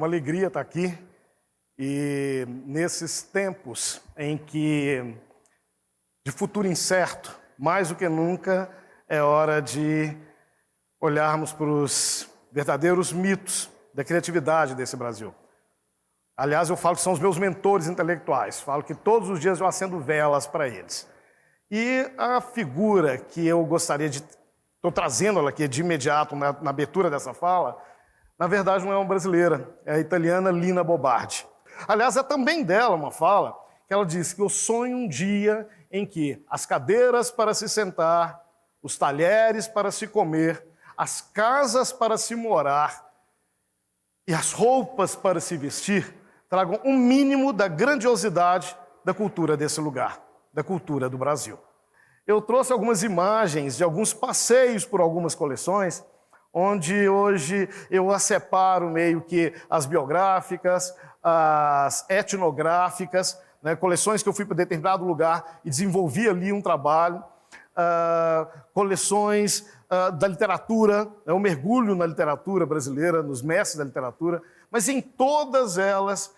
uma alegria estar aqui e nesses tempos em que, de futuro incerto, mais do que nunca, é hora de olharmos para os verdadeiros mitos da criatividade desse Brasil. Aliás, eu falo que são os meus mentores intelectuais, falo que todos os dias eu acendo velas para eles. E a figura que eu gostaria de... Estou trazendo ela aqui de imediato na abertura dessa fala, na verdade não é uma brasileira, é a italiana Lina Bobardi. Aliás, é também dela uma fala que ela diz que eu sonho um dia em que as cadeiras para se sentar, os talheres para se comer, as casas para se morar e as roupas para se vestir tragam um mínimo da grandiosidade da cultura desse lugar, da cultura do Brasil. Eu trouxe algumas imagens de alguns passeios por algumas coleções, onde hoje eu as separo meio que as biográficas, as etnográficas, né, coleções que eu fui para determinado lugar e desenvolvi ali um trabalho, coleções da literatura, eu mergulho na literatura brasileira, nos mestres da literatura, mas em todas elas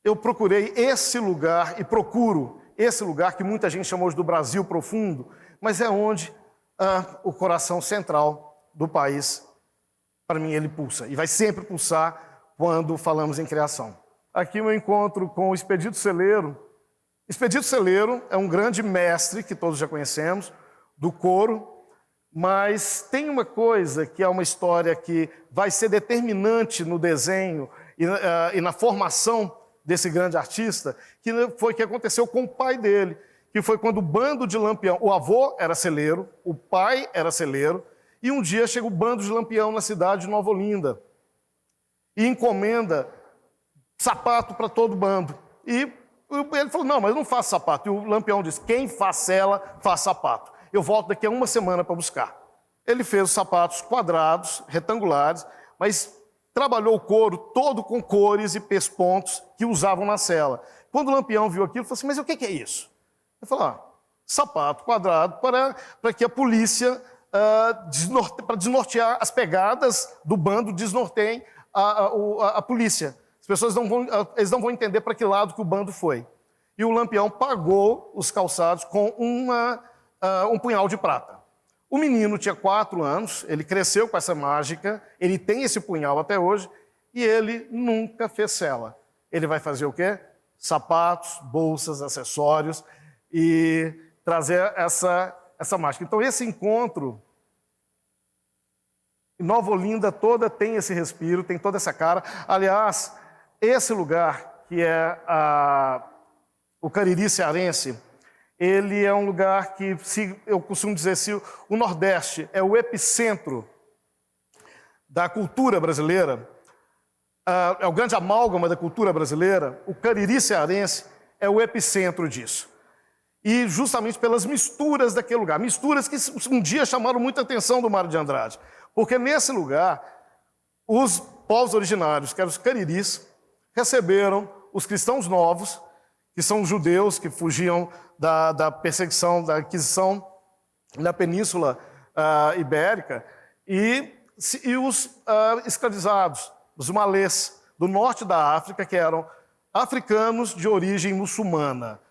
eu procurei esse lugar e procuro esse lugar que muita gente chamou de Brasil profundo, mas é onde o coração central do país, para mim, ele pulsa. E vai sempre pulsar quando falamos em criação. Aqui eu encontro com o Expedito Celeiro. Expedito Celeiro é um grande mestre, que todos já conhecemos, do coro, mas tem uma coisa que é uma história que vai ser determinante no desenho e na formação desse grande artista, que foi o que aconteceu com o pai dele, que foi quando o bando de Lampião, o avô era celeiro, o pai era celeiro, e um dia chega o bando de Lampião na cidade de Nova Olinda e encomenda sapato para todo o bando. E ele falou, não, mas eu não faço sapato. E o Lampião disse, quem faz cela, faz sapato. Eu volto daqui a uma semana para buscar. Ele fez os sapatos quadrados, retangulares, mas trabalhou o couro todo com cores e pespontos que usavam na cela. Quando o Lampião viu aquilo, ele falou assim, mas o que é isso? Ele falou, sapato quadrado para que a polícia, para desnortear as pegadas do bando, desnorteiem a polícia. As pessoas eles não vão entender para que lado que o bando foi. E o Lampião pagou os calçados com um punhal de prata. O menino tinha 4 anos, ele cresceu com essa mágica, ele tem esse punhal até hoje, e ele nunca fez cela. Ele vai fazer o quê? Sapatos, bolsas, acessórios, e trazer essa mágica. Então, esse encontro, Nova Olinda toda tem esse respiro, tem toda essa cara. Aliás, esse lugar, que é o Cariri cearense, ele é um lugar que, eu costumo dizer, se o Nordeste é o epicentro da cultura brasileira, é o grande amálgama da cultura brasileira, o Cariri cearense é o epicentro disso. E justamente pelas misturas daquele lugar, misturas que um dia chamaram muita atenção do Mário de Andrade, porque nesse lugar, os povos originários, que eram os cariris, receberam os cristãos novos, que são judeus que fugiam da perseguição, da Inquisição na Península Ibérica, e os escravizados, os malês, do norte da África, que eram africanos de origem muçulmana.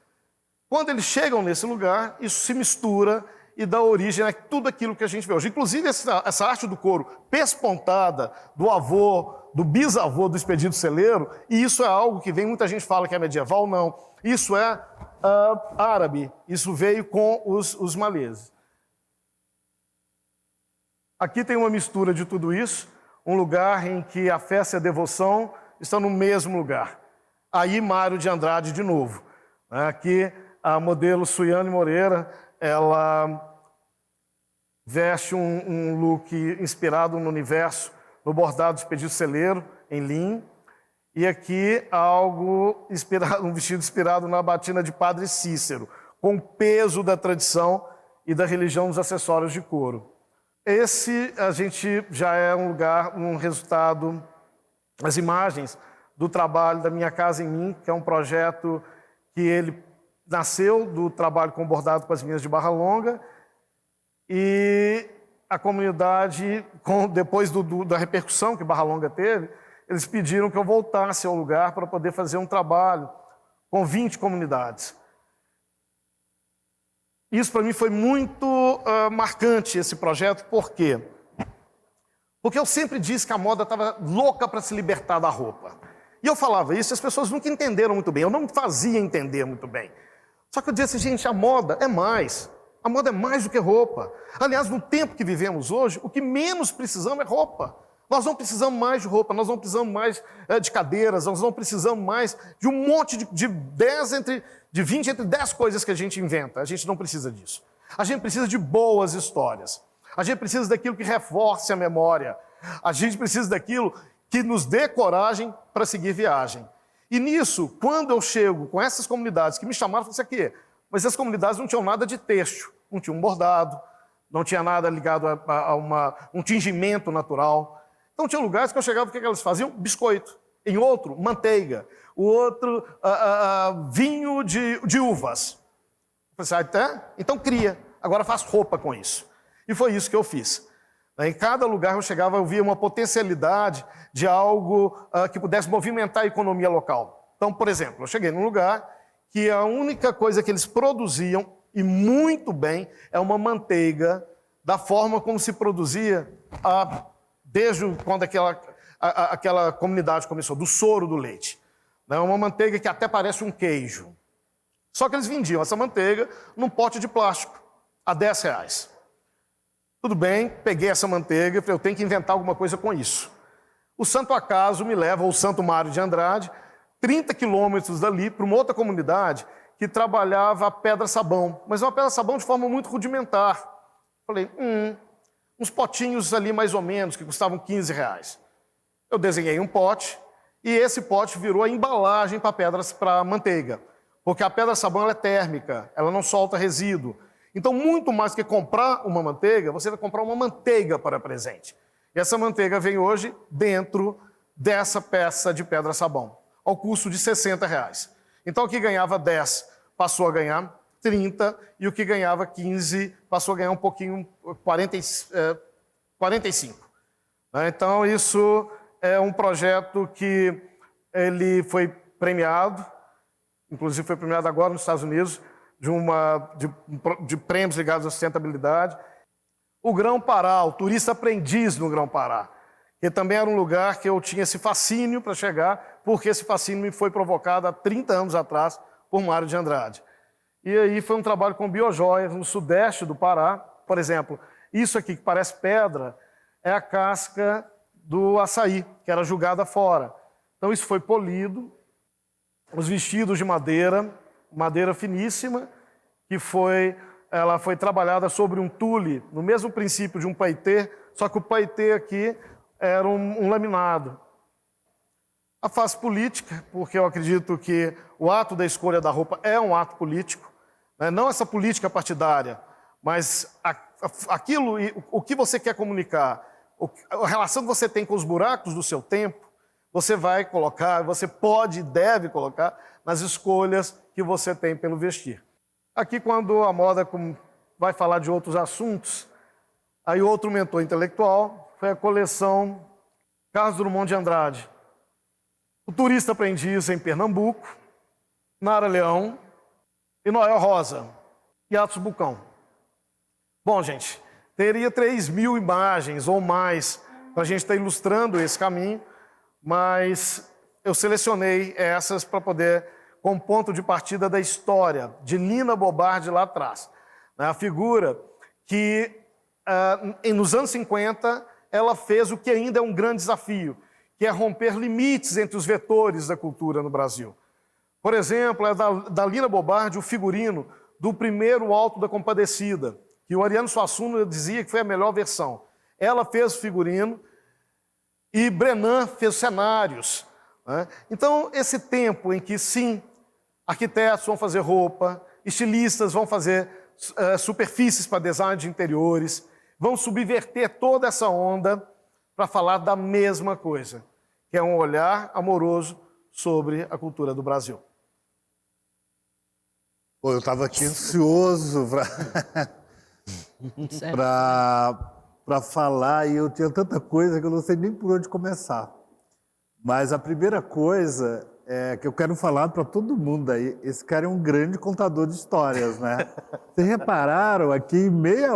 Quando eles chegam nesse lugar, isso se mistura e dá origem a tudo aquilo que a gente vê hoje. Inclusive, essa arte do couro pespontada do avô, do bisavô do Expedito Celeiro, e isso é algo que vem, muita gente fala que é medieval, não. Isso é árabe, isso veio com os maleses. Aqui tem uma mistura de tudo isso, um lugar em que a festa e a devoção estão no mesmo lugar. Aí Mário de Andrade de novo. Aqui a modelo Suiane Moreira, ela veste um look inspirado no universo, no bordado do Expedito Celeiro, em linho. E aqui algo inspirado, um vestido inspirado na batina de Padre Cícero, com o peso da tradição e da religião dos acessórios de couro. Esse, a gente já é um lugar, um resultado, as imagens do trabalho da Minha Casa em Mim, que é um projeto que ele nasceu do trabalho com bordado com as meninas de Barra Longa, e a comunidade, depois da repercussão que Barra Longa teve, eles pediram que eu voltasse ao lugar para poder fazer um trabalho com 20 comunidades. Isso para mim foi muito marcante, esse projeto, por quê? Porque eu sempre disse que a moda estava louca para se libertar da roupa. E eu falava isso e as pessoas nunca entenderam muito bem, eu não me fazia entender muito bem. Só que eu disse, gente, a moda é mais. A moda é mais do que roupa. Aliás, no tempo que vivemos hoje, o que menos precisamos é roupa. Nós não precisamos mais de roupa, nós não precisamos mais de cadeiras, nós não precisamos mais de um monte de 20 entre 10 coisas que a gente inventa. A gente não precisa disso. A gente precisa de boas histórias. A gente precisa daquilo que reforce a memória. A gente precisa daquilo que nos dê coragem para seguir viagem. E nisso, quando eu chego com essas comunidades que me chamaram, eu falei assim, mas essas comunidades não tinham nada de têxtil, não tinha um bordado, não tinha nada ligado a um tingimento natural. Então tinha lugares que eu chegava, o que elas faziam? Biscoito. Em outro, manteiga. O outro, vinho de uvas. Eu falei assim, então cria, agora faz roupa com isso. E foi isso que eu fiz. Em cada lugar eu chegava, eu via uma potencialidade de algo que pudesse movimentar a economia local. Então, por exemplo, eu cheguei num lugar que a única coisa que eles produziam, e muito bem, é uma manteiga da forma como se produzia desde quando aquela comunidade começou, do soro do leite. É uma manteiga que até parece um queijo. Só que eles vendiam essa manteiga num pote de plástico, a R$10. Tudo bem, peguei essa manteiga e falei, eu tenho que inventar alguma coisa com isso. O Santo Acaso me leva, ou Santo Mário de Andrade, 30 quilômetros dali, para uma outra comunidade que trabalhava a pedra-sabão, mas uma pedra-sabão de forma muito rudimentar. Falei, uns potinhos ali mais ou menos, que custavam R$15. Eu desenhei um pote, e esse pote virou a embalagem para manteiga, porque a pedra-sabão ela é térmica, ela não solta resíduo. Então, muito mais que comprar uma manteiga, você vai comprar uma manteiga para presente. E essa manteiga vem hoje dentro dessa peça de pedra-sabão, ao custo de R$60. Então, o que ganhava 10 passou a ganhar 30, e o que ganhava 15 passou a ganhar um pouquinho, 45. Então, isso é um projeto que ele foi premiado, inclusive foi premiado agora nos Estados Unidos, de prêmios ligados à sustentabilidade. O Grão-Pará, o turista aprendiz no Grão-Pará, que também era um lugar que eu tinha esse fascínio para chegar, porque esse fascínio me foi provocado há 30 anos atrás por Mário de Andrade. E aí foi um trabalho com biojoias no sudeste do Pará. Por exemplo, isso aqui que parece pedra é a casca do açaí, que era jogada fora. Então isso foi polido, os vestidos de madeira finíssima, que ela foi trabalhada sobre um tule, no mesmo princípio de um paetê, só que o paetê aqui era um laminado. A face política, porque eu acredito que o ato da escolha da roupa é um ato político, né? Não essa política partidária, mas aquilo, o que você quer comunicar, a relação que você tem com os buracos do seu tempo, você vai colocar, você pode e deve colocar nas escolhas que você tem pelo vestir. Aqui, quando a moda vai falar de outros assuntos, aí outro mentor intelectual foi a coleção Carlos Drummond de Andrade. O turista aprendiz em Pernambuco, Nara Leão e Noel Rosa e Atos Bucão. Bom, gente, teria 3.000 imagens ou mais para a gente estar ilustrando esse caminho, mas eu selecionei essas para poder, como ponto de partida da história de Lina Bobardi lá atrás. A figura que, nos anos 50, ela fez o que ainda é um grande desafio, que é romper limites entre os vetores da cultura no Brasil. Por exemplo, é da Lina Bobardi o figurino do primeiro Alto da Compadecida, que o Ariano Suassuna dizia que foi a melhor versão. Ela fez o figurino e Brenan fez cenários. Né? Então, esse tempo em que, sim, arquitetos vão fazer roupa, estilistas vão fazer superfícies para design de interiores, vão subverter toda essa onda para falar da mesma coisa, que é um olhar amoroso sobre a cultura do Brasil. Pô, eu estava aqui ansioso para falar e eu tinha tanta coisa que eu não sei nem por onde começar. Mas a primeira coisa que eu quero falar para todo mundo aí, esse cara é um grande contador de histórias, né? Vocês repararam aqui em meia